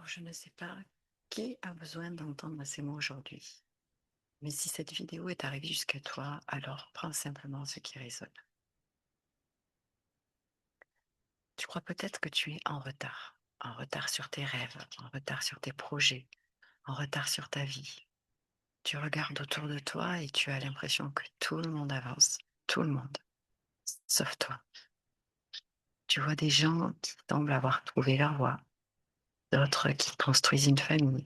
Alors, je ne sais pas qui a besoin d'entendre ces mots aujourd'hui, mais si cette vidéo est arrivée jusqu'à toi, alors prends simplement ce qui résonne. Tu crois peut-être que tu es en retard sur tes rêves, en retard sur tes projets, en retard sur ta vie. Tu regardes autour de toi et tu as l'impression que tout le monde avance, tout le monde, sauf toi. Tu vois des gens qui semblent avoir trouvé leur voie, d'autres qui construisent une famille,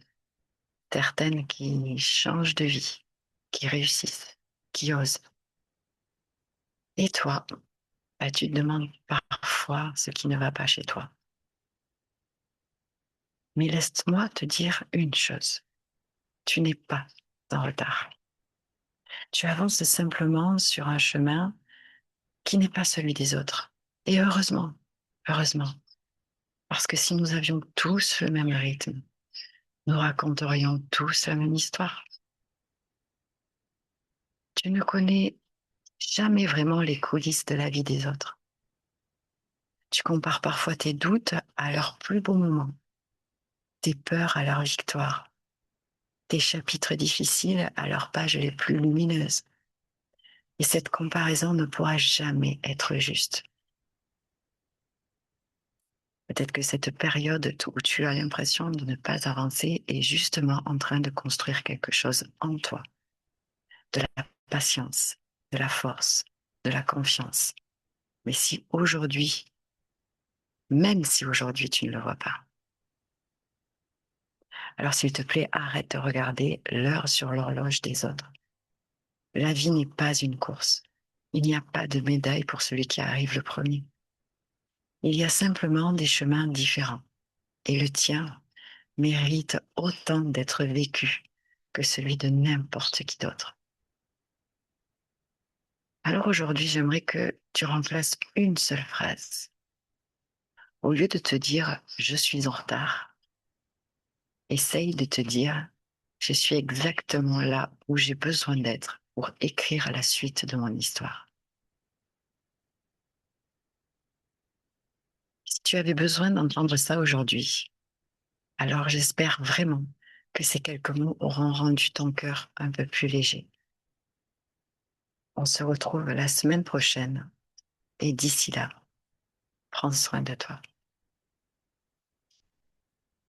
certaines qui changent de vie, qui réussissent, qui osent. Et toi, bah, tu te demandes parfois ce qui ne va pas chez toi. Mais laisse-moi te dire une chose, tu n'es pas en retard. Tu avances simplement sur un chemin qui n'est pas celui des autres. Et heureusement, heureusement, parce que si nous avions tous le même rythme, nous raconterions tous la même histoire. Tu ne connais jamais vraiment les coulisses de la vie des autres. Tu compares parfois tes doutes à leurs plus beaux moments, tes peurs à leur victoire, tes chapitres difficiles à leurs pages les plus lumineuses. Et cette comparaison ne pourra jamais être juste. Peut-être que cette période où tu as l'impression de ne pas avancer est justement en train de construire quelque chose en toi, de la patience, de la force, de la confiance. Mais si aujourd'hui, même si aujourd'hui tu ne le vois pas, alors s'il te plaît, arrête de regarder l'heure sur l'horloge des autres. La vie n'est pas une course. Il n'y a pas de médaille pour celui qui arrive le premier. Il y a simplement des chemins différents. Et le tien mérite autant d'être vécu que celui de n'importe qui d'autre. Alors aujourd'hui, j'aimerais que tu remplaces une seule phrase. Au lieu de te dire je suis en retard, essaye de te dire je suis exactement là où j'ai besoin d'être pour écrire la suite de mon histoire. Si tu avais besoin d'entendre ça aujourd'hui, alors j'espère vraiment que ces quelques mots auront rendu ton cœur un peu plus léger. On se retrouve la semaine prochaine et d'ici là, prends soin de toi.